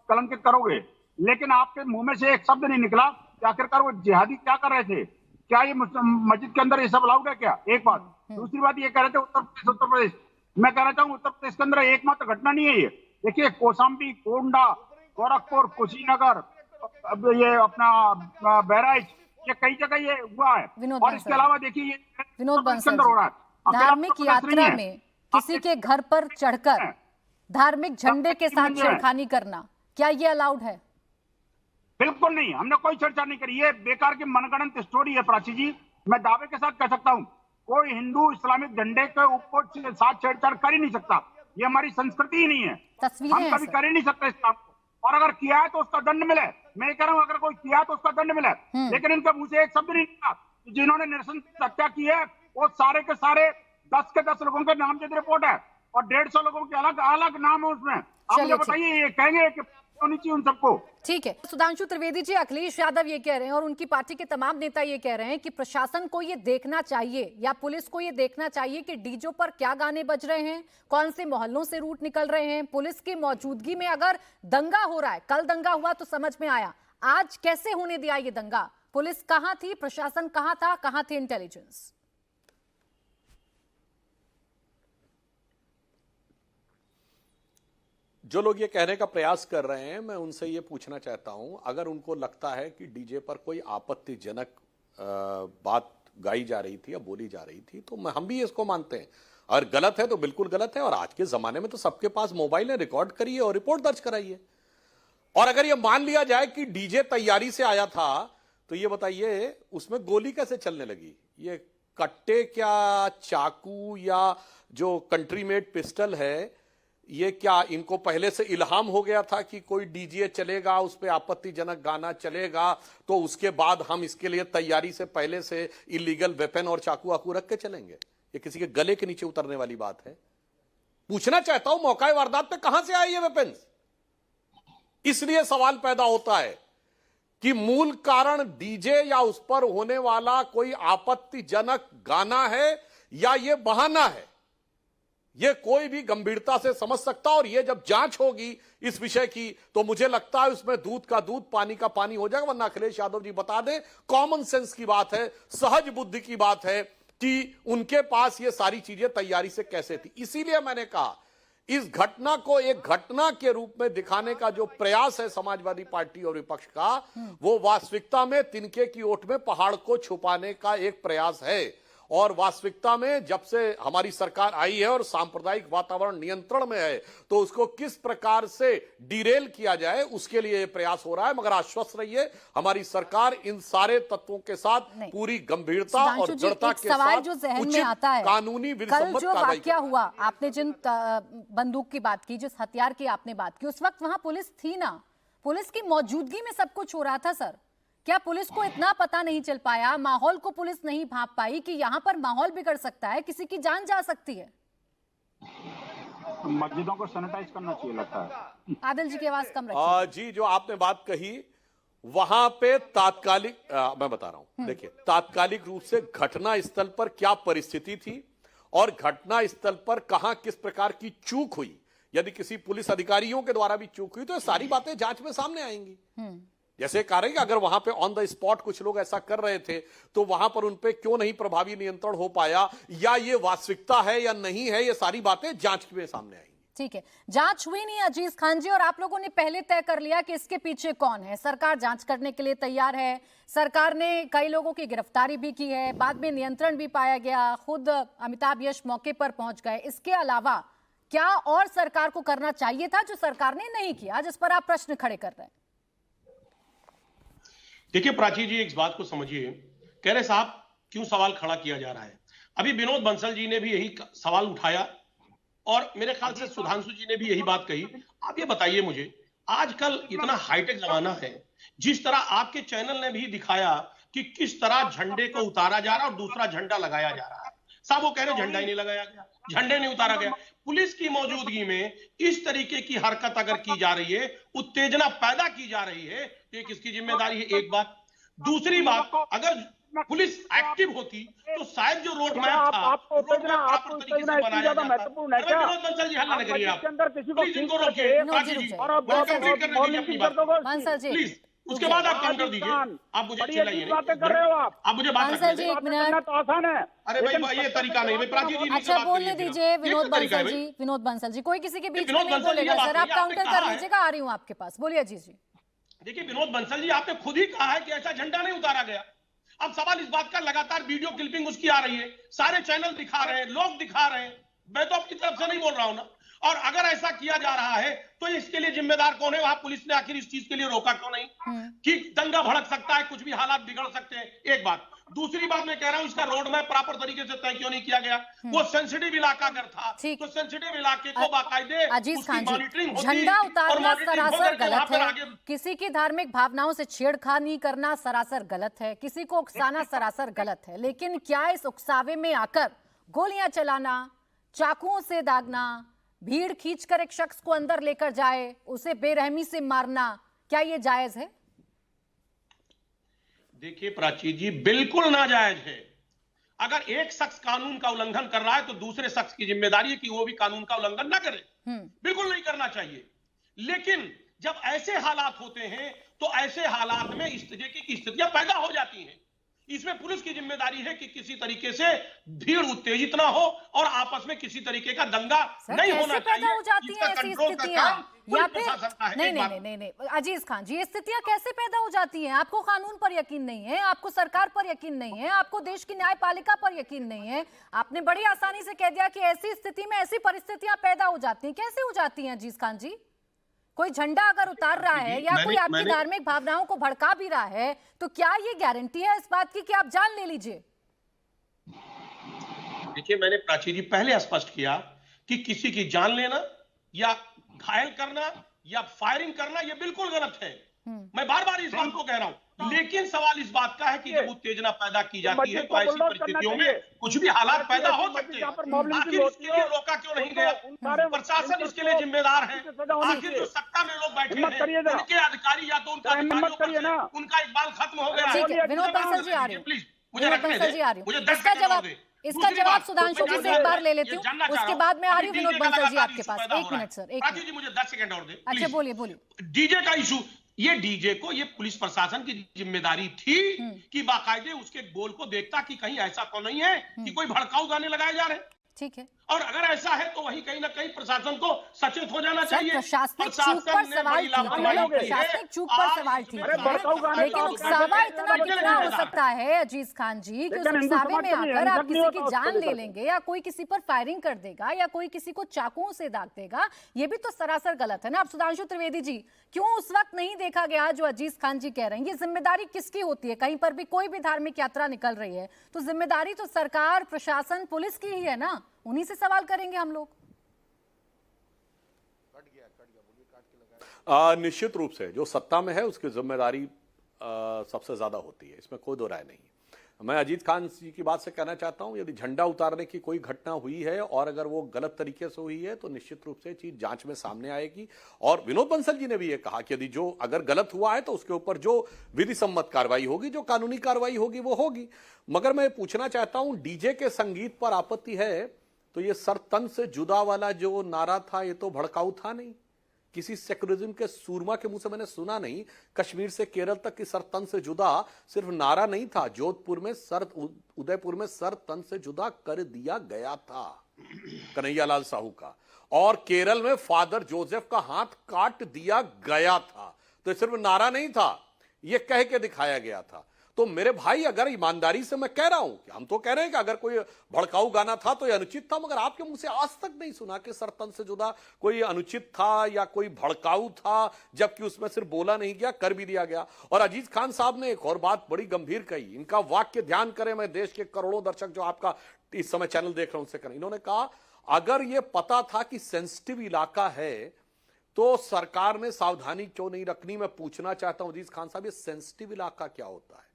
कलंकित करोगे, लेकिन आपके मुंह में से एक शब्द नहीं निकला कि आखिरकार वो जिहादी क्या कर रहे थे। क्या ये मस्जिद के अंदर ये सब अलाउड है क्या? एक बात। दूसरी बात ये कह रहे थे उत्तर प्रदेश। मैं कहना चाहूँ उत्तर प्रदेश के अंदर एकमात्र घटना नहीं है ये। देखिए, कौशाम्बी, गोंडा, गोरखपुर, कुशीनगर, ये अपना बहराइच, ये कई जगह ये हुआ है। और इसके अलावा देखिए ये विनोद बंसल हो रहा है। धार्मिक यात्रा में किसी के घर पर चढ़कर धार्मिक झंडे के साथ छेड़खानी करना, क्या ये अलाउड है? बिल्कुल नहीं, हमने कोई चर्चा नहीं करी। ये बेकार की मनगढ़ंत स्टोरी है प्राची जी। मैं दावे के साथ कह सकता हूँ, कोई हिंदू इस्लामिक झंडे के ऊपर साथ छेड़छाड़ कर ही नहीं सकता। ये हमारी संस्कृति ही नहीं है। तस्वीरें हम हैं कभी सर। कर ही नहीं सकते इस काम को, और अगर किया है तो उसका दंड मिले। मैं कह रहा हूँ, अगर कोई किया है तो उसका दंड मिले, लेकिन इनके मुंह से एक शब्द नहीं निकला। जिन्होंने नृशंस हत्या की है वो सारे के सारे 10 के 10 लोगों के नाम की रिपोर्ट है, और 150 लोगों के अलग अलग नाम है उसमें। आप मुझे बताइए, ये कहेंगे कि होनी चाहिए उन सबको? ठीक है, सुधांशु त्रिवेदी जी, अखिलेश यादव ये कह रहे हैं और उनकी पार्टी के तमाम नेता ये कह रहे हैं कि प्रशासन को ये देखना चाहिए या पुलिस को ये देखना चाहिए कि डीजो पर क्या गाने बज रहे हैं, कौन से मोहल्लों से रूट निकल रहे हैं। पुलिस की मौजूदगी में अगर दंगा हो रहा है, कल दंगा हुआ तो समझ में आया, आज कैसे होने दिया ये दंगा? पुलिस कहां थी, प्रशासन कहां था, कहां थी इंटेलिजेंस? जो लोग ये कहने का प्रयास कर रहे हैं, मैं उनसे ये पूछना चाहता हूं, अगर उनको लगता है कि डीजे पर कोई आपत्तिजनक बात गाई जा रही थी या बोली जा रही थी, तो हम भी इसको मानते हैं। अगर गलत है तो बिल्कुल गलत है, और आज के जमाने में तो सबके पास मोबाइल है, रिकॉर्ड करिए और रिपोर्ट दर्ज कराइए। और अगर ये मान लिया जाए कि डीजे तैयारी से आया था, तो ये बताइए उसमें गोली कैसे चलने लगी? ये कट्टे क्या, चाकू, या जो कंट्री मेड पिस्टल है, ये क्या इनको पहले से इल्हाम हो गया था कि कोई डीजे चलेगा, उस पर आपत्तिजनक गाना चलेगा, तो उसके बाद हम इसके लिए तैयारी से पहले से इलीगल वेपन और चाकू वाकू रख के चलेंगे? ये किसी के गले के नीचे उतरने वाली बात है। पूछना चाहता हूं, मौका वारदात पे कहां से आए ये वेपन्स? इसलिए सवाल पैदा होता है कि मूल कारण डीजे या उस पर होने वाला कोई आपत्तिजनक गाना है या ये बहाना है। ये कोई भी गंभीरता से समझ सकता, और ये जब जांच होगी इस विषय की तो मुझे लगता है उसमें दूध का दूध पानी का पानी हो जाएगा। वरना अखिलेश यादव जी बता दें, कॉमन सेंस की बात है, सहज बुद्धि की बात है कि उनके पास ये सारी चीजें तैयारी से कैसे थी। इसीलिए मैंने कहा इस घटना को एक घटना के रूप में दिखाने का जो प्रयास है समाजवादी पार्टी और विपक्ष का, वो वास्तविकता में तिनके की ओट में पहाड़ को छुपाने का एक प्रयास है। और वास्तविकता में जब से हमारी सरकार आई है और सांप्रदायिक वातावरण नियंत्रण में है, तो उसको किस प्रकार से डिरेल किया जाए उसके लिए प्रयास हो रहा है। मगर आश्वस्त रहिए, हमारी सरकार इन सारे तत्वों के साथ पूरी गंभीरता और दृढ़ता के साथ जो जहन में आता है, कानूनी कल जो वाकया हुआ, आपने जिन बंदूक की बात की, जिस हथियार की आपने बात की, उस वक्त वहां पुलिस थी ना, पुलिस की मौजूदगी में सब कुछ हो रहा था सर। क्या पुलिस को इतना पता नहीं चल पाया, माहौल को पुलिस नहीं भांप पाई कि यहां पर माहौल बिगड़ सकता है, किसी की जान जा सकती है? मस्जिदों को सैनिटाइज करना चाहिए लगता है। आदिल जी की आवाज कम रखिए। जी, जो आपने बात कही वहां पे तात्कालिक मैं बता रहा हूं, देखिए तात्कालिक रूप से घटना स्थल पर क्या परिस्थिति थी और घटना स्थल पर कहां किस प्रकार की चूक हुई, यदि किसी पुलिस अधिकारियों के द्वारा भी चूक हुई तो ये सारी बातें जांच में सामने आएंगी। जैसे कह रहे हैं कि अगर वहां पे ऑन द स्पॉट कुछ लोग ऐसा कर रहे थे तो वहां पर उन पे क्यों नहीं प्रभावी नियंत्रण हो पाया, या ये वास्तविकता है या नहीं है, ये सारी बातें जांच में सामने आएंगी। ठीक है, जांच हुई नहीं अजीज खान जी, और आप लोगों ने पहले तय कर लिया कि इसके पीछे कौन है। सरकार जांच करने के लिए तैयार है, सरकार ने कई लोगों की गिरफ्तारी भी की है, बाद में नियंत्रण भी पाया गया, खुद अमिताभ यश मौके पर पहुंच गए। इसके अलावा क्या और सरकार को करना चाहिए था जो सरकार ने नहीं किया, जिस पर आप प्रश्न खड़े कर रहे हैं? देखिए प्राची जी, एक बात को समझिए, कह रहे साहब क्यों सवाल खड़ा किया जा रहा है। अभी विनोद बंसल जी ने भी यही सवाल उठाया और मेरे ख्याल से सुधांशु जी ने भी यही बात कही। आप ये बताइए मुझे, आजकल इतना हाईटेक जमाना है, जिस तरह आपके चैनल ने भी दिखाया कि किस तरह झंडे को उतारा जा रहा है और दूसरा झंडा लगाया जा रहा है। साहब वो कह रहे झंडा ही नहीं लगाया गया, झंडे नहीं उतारा गया। पुलिस की मौजूदगी में इस तरीके की हरकत अगर की जा रही है, उत्तेजना पैदा की जा रही है, तो ये किसकी जिम्मेदारी है? एक बात। दूसरी बात, अगर पुलिस एक्टिव होती तो शायद जो रोड मैप था आपको तरीके से बनाया जाता। महत्वपूर्ण है क्या? विनोद बंसल जी हल्ला न करिए आप, प्लीज इनको रोकिए। प्लीज उसके बाद आप काउंटर दीजिए। आप मुझे चिल्लाइए नहीं, आप मुझे बात जी एक मिनट तो आसान है। अरे भाई ये तरीका नहीं। प्राची जी अच्छा बोलने दीजिए विनोद बंसल जी। विनोद बंसल जी, कोई किसी के बीच में नहीं बोलेगा सर, आप काउंटर कर लीजिएगा, आ रही हूँ आपके पास, बोलिए अजीज जी। देखिए विनोद बंसल जी, आपने खुद ही कहा है कि ऐसा झंडा नहीं उतारा गया। अब सवाल इस बात का, लगातार वीडियो क्लिपिंग उसकी आ रही है, सारे चैनल दिखा रहे हैं, लोग दिखा रहे हैं, मैं तो अपनी तरफ से नहीं बोल रहा हूं ना। और अगर ऐसा किया जा रहा है तो इसके लिए जिम्मेदार कौन है? वहां पुलिस ने आखिर इस चीज के लिए रोका क्यों नहीं कि दंगा भड़क सकता है, कुछ भी हालात बिगड़ सकते हैं? एक बात। दूसरी बात मैं कह रहा हूं, इसका रोड मैप प्रॉपर तरीके से तय क्यों नहीं किया गया? वो सेंसिटिव इलाका अगर था तो सेंसिटिव इलाके को बाकायदे अजीज खान जी, झंडा उतारना सरासर गलत है, किसी की धार्मिक भावनाओं से छेड़खानी करना सरासर गलत है, किसी को उकसाना सरासर गलत है, लेकिन क्या इस उकसावे में आकर गोलियां चलाना, चाकुओं से दागना, भीड़ खींचकर एक शख्स को अंदर लेकर जाए, उसे बेरहमी से मारना, क्या यह जायज है? देखिए प्राची जी, बिल्कुल नाजायज है। अगर एक शख्स कानून का उल्लंघन कर रहा है तो दूसरे शख्स की जिम्मेदारी है कि वो भी कानून का उल्लंघन ना करे। बिल्कुल नहीं करना चाहिए। लेकिन जब ऐसे हालात होते हैं तो ऐसे हालात में इस तरीके की स्थितियां पैदा हो जाती हैं। इसमें पुलिस की जिम्मेदारी है कि किसी तरीके से भीड़ उत्तेजित ना हो और आपस में किसी तरीके का दंगा नहीं होना चाहिए। पैदा हो जाती हैं ऐसी स्थितियां, या फिर नहीं अजीज खान जी, ये स्थितियां कैसे पैदा हो जाती हैं? आपको कानून पर यकीन नहीं है, आपको सरकार पर यकीन नहीं है, आपको देश की न्यायपालिका पर यकीन नहीं है। आपने बड़ी आसानी से कह दिया कि ऐसी स्थिति में ऐसी परिस्थितियां पैदा हो जाती हैं। कैसे हो जाती हैं अजीज खान जी? कोई झंडा अगर उतार रहा है या कोई आपकी धार्मिक भावनाओं को भड़का भी रहा है तो क्या ये गारंटी है इस बात की कि आप जान ले लीजिए? देखिए, मैंने प्राची जी पहले स्पष्ट किया कि किसी की जान लेना या घायल करना या फायरिंग करना ये बिल्कुल गलत है। मैं बार बार इस बात को कह रहा हूं। लेकिन सवाल इस बात का है कि जब उत्तेजना पैदा की जाती है तो ऐसी परिस्थितियों में कुछ भी हालात पैदा हो सकते हैं। आखिर इसके लिए रोका क्यों नहीं गया? प्रशासन इसके लिए जिम्मेदार है। आखिर जो सत्ता में लोग बैठे हैं उनके अधिकारी या तो उनका इकबाल खत्म हो गया है। विनोद बंसल जी आ रहे हैं, प्लीज मुझे रखने दें, मुझे 10 इसका सेकंड जवाब दे। इसका दूसरी जवाब बात, सुधांशु मैं जी से एक बार ले लेती ये हूँ, जानना चाह उसके रहा बाद मैं आ रही हूँ अभी विनोद डीजे का बंसल जी लगातार आपके इशू पास। पैदा 1 हो रहा मिनट है। Sir, 1 Rajiv minute. जी मुझे 10 सेकंड और दे अच्छा प्लीज। बोलिए बोलिए। डीजे का इशू, ये डीजे को ये पुलिस प्रशासन की जिम्मेदारी थी कि बाकायदे उसके बोल को देखता कि कहीं ऐसा तो नहीं है कि कोई भड़काऊ गाने लगाए जा रहे हैं। ठीक है और अगर ऐसा है तो वहीं कहीं ना कहीं प्रशासन को सचेत हो जाना सर, चाहिए। प्रशासनिक चूक पर ने सवाल बड़ी ठीक है, लापरवाही की है। प्रशासनिक चूक पर आज सवाल इसमें ठीक अरे है, भड़काऊ गाने लेकिन तो आप उकसावा कैसे इतना कैसे कितना हो कैसे सकता है अजीज खान जी कि उस लेकिन हिंदू उकसावे समाज में तो नहीं है, आकर आप हिंसक नहीं किसी की होता जान उसको ले लेकर। लेंगे या कोई किसी पर फायरिंग कर देगा या कोई किसी को चाकुओं से दाग देगा, ये भी तो सरासर गलत है ना। अब सुधांशु त्रिवेदी जी, क्यों उस वक्त नहीं देखा गया जो अजीज खान जी कह रहे हैं? ये जिम्मेदारी किसकी होती है? कहीं पर भी कोई भी धार्मिक यात्रा निकल रही है तो जिम्मेदारी तो सरकार, प्रशासन, पुलिस की ही है ना, उन्हीं से सवाल करेंगे हम लोग। निश्चित रूप से जो सत्ता में है उसकी जिम्मेदारी सबसे ज्यादा होती है, इसमें कोई दो राय नहीं। मैं अजीत खान जी की बात से कहना चाहता हूं, यदि झंडा उतारने की कोई घटना हुई है और अगर वो गलत तरीके से हुई है तो निश्चित रूप से चीज जांच में सामने आएगी। और विनोद बंसल जी ने भी ये कहा कि यदि जो अगर गलत हुआ है तो उसके ऊपर जो विधि सम्मत कार्रवाई होगी, जो कानूनी कार्रवाई होगी वो होगी। मगर मैं पूछना चाहता हूं, डीजे के संगीत पर आपत्ति है तो ये सर तन से जुदा वाला जो नारा था ये तो भड़काऊ था नहीं, किसी सेक्युलरिज्म के सूरमा के मुंह से मैंने सुना नहीं। कश्मीर से केरल तक की सर तन से जुदा सिर्फ नारा नहीं था, जोधपुर में उदयपुर में सर तन से जुदा कर दिया गया था कन्हैयालाल साहू का, और केरल में फादर जोसेफ का हाथ काट दिया गया था। तो सिर्फ नारा नहीं था, यह कह के दिखाया गया था। तो मेरे भाई, अगर ईमानदारी से मैं कह रहा हूं कि हम तो कह रहे हैं कि अगर कोई भड़काऊ गाना था तो यह अनुचित था, मगर आपके मुंह से आज तक नहीं सुना कि सर तन से जुदा कोई अनुचित था या कोई भड़काऊ था, जबकि उसमें सिर्फ बोला नहीं गया, कर भी दिया गया। और अजीज खान साहब ने एक और बात बड़ी गंभीर कही, इनका वाक्य ध्यान करें, मैं देश के करोड़ों दर्शक जो आपका इस समय चैनल देख रहे हैं उनसे करें। इन्होंने कहा अगर यह पता था कि सेंसिटिव इलाका है तो सरकार ने सावधानी क्यों नहीं रखनी। मैं पूछना चाहता हूं अजीज खान साहब, ये सेंसिटिव इलाका क्या होता है?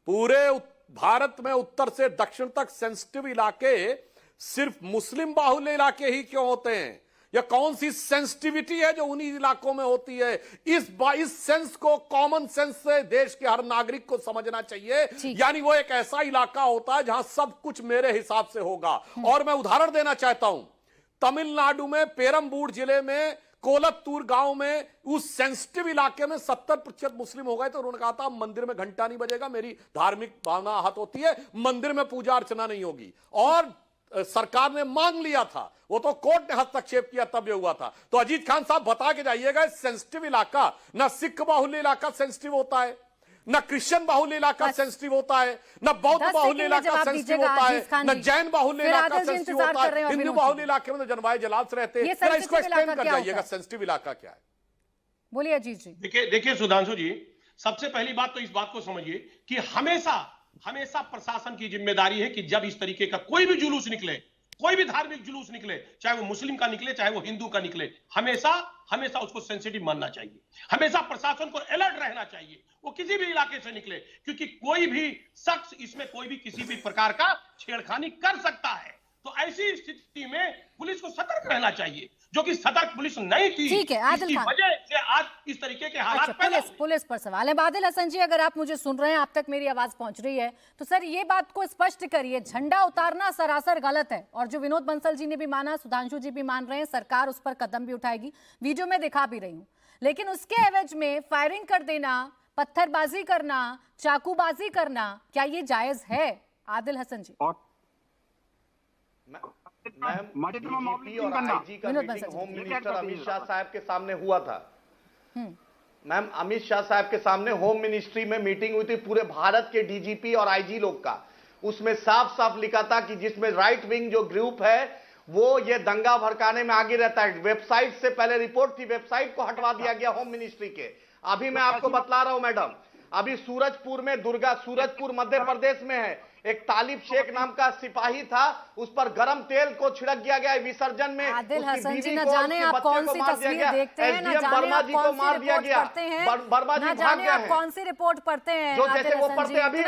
पूरे भारत में उत्तर से दक्षिण तक सेंसिटिव इलाके सिर्फ मुस्लिम बाहुल्य इलाके ही क्यों होते हैं? या कौन सी सेंसिटिविटी है जो उन्हीं इलाकों में होती है? इस सेंस को, कॉमन सेंस से देश के हर नागरिक को समझना चाहिए। यानी वो एक ऐसा इलाका होता है जहां सब कुछ मेरे हिसाब से होगा। और मैं उदाहरण देना चाहता हूं, तमिलनाडु में पेरम्बूर जिले में कोलत्तूर गांव में उस सेंसिटिव इलाके में 70% मुस्लिम हो गए तो उन्होंने कहा था मंदिर में घंटा नहीं बजेगा, मेरी धार्मिक भावना आहत होती है, मंदिर में पूजा अर्चना नहीं होगी। और सरकार ने मांग लिया था, वो तो कोर्ट ने हस्तक्षेप किया तब ये हुआ था। तो अजीत खान साहब बता के जाइएगा, सेंसिटिव इलाका ना सिख बाहुल्य इलाका सेंसिटिव होता है, न क्रिश्चियन बाहुल्य इलाका सेंसिटिव होता है, न बौद्ध बाहुल्य इलाका सेंसिटिव होता है, न जैन बाहुल्य इलाका सेंसिटिव होता है। हिंदू बाहुल्य इलाके में तो जनवाए जलाल से रहते हैं। इसको एक्सप्लेन कर जाइएगा सेंसिटिव इलाका क्या है। बोलिए अजीत जी। देखिए सुधांशु जी, सबसे पहली बात तो इस बात को समझिए कि हमेशा प्रशासन की जिम्मेदारी है कि जब इस तरीके का कोई भी जुलूस निकले, कोई भी धार्मिक जुलूस निकले, चाहे वो मुस्लिम का निकले चाहे वो हिंदू का निकले, हमेशा उसको सेंसिटिव मानना चाहिए। हमेशा प्रशासन को अलर्ट रहना चाहिए, वो किसी भी इलाके से निकले, क्योंकि कोई भी शख्स इसमें कोई भी किसी भी प्रकार का छेड़खानी कर सकता है। तो ऐसी स्थिति में पुलिस को सतर्क रहना चाहिए, जो कि सतर्क पुलिस नहीं थी। ठीक है, आदिल खान, वजह से आज इस तरीके के हालात पैदा हुए। पुलिस पर सवाल है। बादल हसन जी, अगर आप मुझे सुन रहे हैं, आप तक मेरी आवाज पहुंच रही है, तो सर ये बात को स्पष्ट करिए, झंडा उतारना सरासर गलत है और जो विनोद बंसल जी ने भी माना, सुधांशु जी भी मान रहे हैं, सरकार उस पर कदम भी उठाएगी, वीडियो में दिखा भी रही हूं, लेकिन उसके एवज में फायरिंग कर देना, पत्थरबाजी करना, चाकूबाजी करना, क्या ये जायज है? आदिल हसन जी। डीजीपी और आईजी का meeting home minister Amit Shah साहब के सामने हुआ था। मैम, अमित शाह साहब के सामने होम मिनिस्ट्री में मीटिंग हुई थी पूरे भारत के डीजीपी और आईजी लोग का। उसमें साफ साफ लिखा था कि जिसमें राइट विंग जो ग्रुप है वो ये दंगा भड़काने में आगे रहता है। वेबसाइट से पहले रिपोर्ट थी, वेबसाइट को हटवा दिया गया होम मिनिस्ट्री के। अभी मैं आपको बतला रहा हूं मैडम, अभी सूरजपुर में सूरजपुर मध्य प्रदेश में है, एक तालिब शेख नाम का सिपाही था, उस पर गरम तेल को छिड़क दिया गया विसर्जन में। आदिल हसन जी, न जाने आप कौन सी तस्वीर देखते हैं, न जाने आप कौन सी रिपोर्ट पढ़ते हैं, न जाने आप कौन सी रिपोर्ट पढ़ते हैं, जो जैसे वो पढ़ते अभी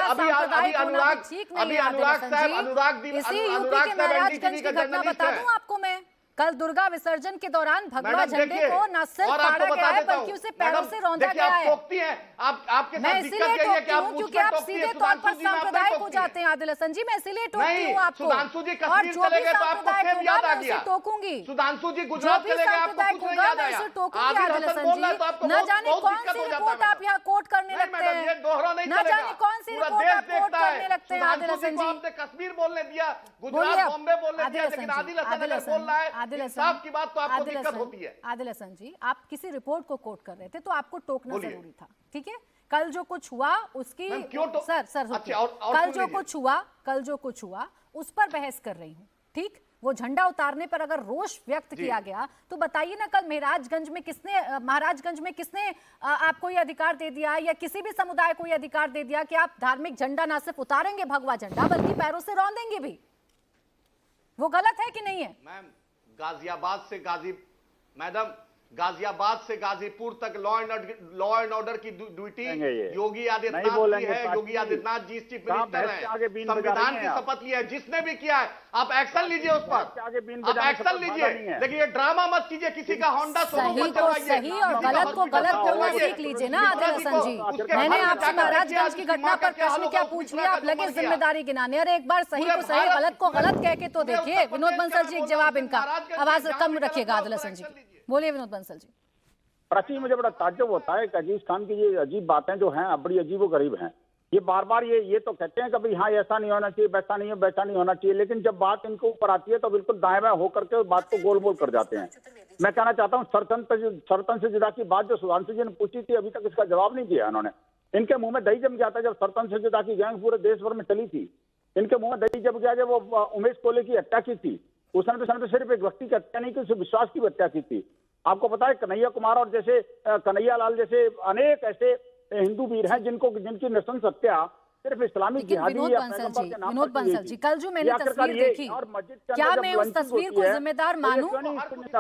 अनुराग साहब, अनुराग इसी यूपी के महाराजगंज की घटना बता दूं आपको मैं, कल दुर्गा विसर्जन के दौरान भगवा मैडम, झंडे देखिए, को न सिर्फ और आपको फाड़ा बता गया है देता बल्कि हूं, उसे पैरों मैडम, से रौंदा देखिए, गया आप है। टोकती हैं, आपके मैं साथ इसीलिए दिक्कत यही है कि टोकती आप हूँ मुझ क्योंकि पर आप टोकती सीधे हैं। तौर पर सुधांशु जी, मैं आप सांप्रदायिक हो टोकती हैं। जाते हैं आदिल हसन जी, मैं इसीलिए टोकती नहीं, हूँ आपको। सुधांशु जी और कश्मीर जो चले भी गए तो आपको सांप्रदायिक सेम होगा याद आ मैं गया। उसे टोकूंगी। सुधांशु जी जो गुजरात भी चले गए, आपको सांप्रदायिक कुछ नहीं होगा याद मैं आया। उसे टोकूंगी आदिल आदिल हसन हसन बोल रहा है जी। तो आपको न बहुत जाने बहुत कौन दिक्कत सी हो जाता रिपोर्ट है आप यहाँ कोट करने नहीं लगते मैडम, ये हैं, दोहरा नहीं न चलेगा। जाने कौन सी पूरा रिपोर्ट देश आप कोट देखता है। करने लगते हैं आदिल सुधांशु जी हसन को जी। आपने कश्मीर बोलने दिया, बोलिए गुजरात आप। बॉम्बे बोलने आदिल दिया, हसन लेकिन जी, आदिल हसन आदिल अगर बोल रहा है आदिल इंसाफ की बात तो आपको आदिल दिक्कत हसन, होती है। आदिल हसन जी, आप किसी रिपोर्ट को कोट कर रहे थे तो आपको टोकना बोलिए। जरूरी था, ठीक है। कल जो कुछ हुआ उसकी मैम, क्यों सर अच्छा, रुकिए। और कल सुन जो लीजिए। कल जो कुछ हुआ उस पर बहस कर रही हूँ, ठीक। वो झंडा उतारने पर अगर रोष व्यक्त किया गया तो बताइए ना, कल महाराजगंज में किसने आपको ये अधिकार दे दिया या किसी भी समुदाय को ये अधिकार दे दिया कि आप धार्मिक झंडा ना सिर्फ उतारेंगे भगवा झंडा बल्कि पैरों से रौंदेंगे भी? वो गलत है कि नहीं है? मैम, गाजियाबाद से गाजीपुर तक लॉ एंड ऑर्डर की ड्यूटी योगी आदित्यनाथ की है। योगी आदित्यनाथ जी चीफ मिनिस्टर हैं, संविधान की शपथ ली है। जिसने भी किया है आप एक्शन लीजिए उस पर, आप एक्शन लीजिए, लेकिन ये ड्रामा मत कीजिए किसी का होंडा सही को सही और गलत को गलत बोलना सीख लीजिए ना आदिल हसन जी। मैंने आपसे महाराजगंज की घटना पर प्रश्न क्या पूछ लिया, आप लगे जिम्मेदारी गिनाने। अरे एक बार सही को सही गलत को गलत कह के तो देखिए। विनोद बंसल जी एक जवाब इनका, आवाज कम रखिएगा आदिल हसन जी की। बोलिए विनोद बंसल जी। प्राची, मुझे बड़ा ताज्जुब होता है कि अजीज खान की ये अजीब बातें जो हैं अब बड़ी अजीब व गरीब हैं। ये बार बार ये तो कहते हैं कि भाई हाँ ऐसा नहीं होना चाहिए, वैसा नहीं होना चाहिए, लेकिन जब बात इनको ऊपर आती है तो बिल्कुल दाएं बाएं होकर के बात को गोल मोल कर जाते हैं। मैं कहना चाहता हूँ सरतन से जुदा की बात जो सुधांशु जी ने पूछी थी अभी तक इसका जवाब नहीं दिया इन्होंने। इनके मुंह में दही जम गया था जब सरतन से जुदा की गैंग पूरे देश भर में चली थी। इनके मुंह में दही जम गया जब वो उमेश कोहली की हत्या की थी। उसने तो सिर्फ एक व्यक्ति की हत्या नहीं की, उसे विश्वास की हत्या की थी। आपको पता है कन्हैया कुमार और जैसे कन्हैया लाल जैसे अनेक ऐसे हिंदू वीर हैं जिनकी नृशंस हत्या सिर्फ इस्लामिक जिहादी या पैगंबर के नाम पर विनोद बंसल जी, कल जो मैंने तस्वीर देखी, क्या मैं उस तस्वीर को जिम्मेदार मानूं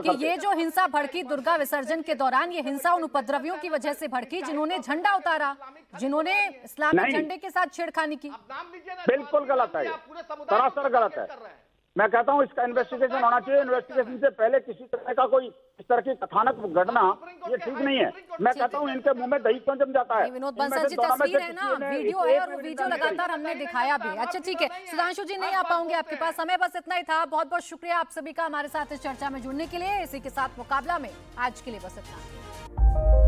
कि ये जो हिंसा भड़की दुर्गा विसर्जन के दौरान, ये हिंसा उन उपद्रवियों की वजह से भड़की जिन्होंने झंडा उतारा, जिन्होंने इस्लामिक झंडे के साथ छेड़खानी की? बिल्कुल गलत है, सरासर गलत है। मैं कहता हूं इसका इन्वेस्टिगेशन होना चाहिए। इन्वेस्टिगेशन से पहले किसी तरह का कोई इस तरह की कथानक घटना ये ठीक नहीं है। मैं कहता हूं इनके मुंह में दही क्यों जम जाता है। विनोद बंसल जी, तस्वीर है ना, वीडियो है और वो वीडियो लगातार हमने दिखाया भी। अच्छा ठीक है, सुधांशु जी नहीं आ पाऊंगे आपके पास, समय बस इतना ही था। बहुत बहुत शुक्रिया आप सभी का हमारे साथ इस चर्चा में जुड़ने के लिए। इसी के साथ मुकाबला में आज के लिए बस इतना।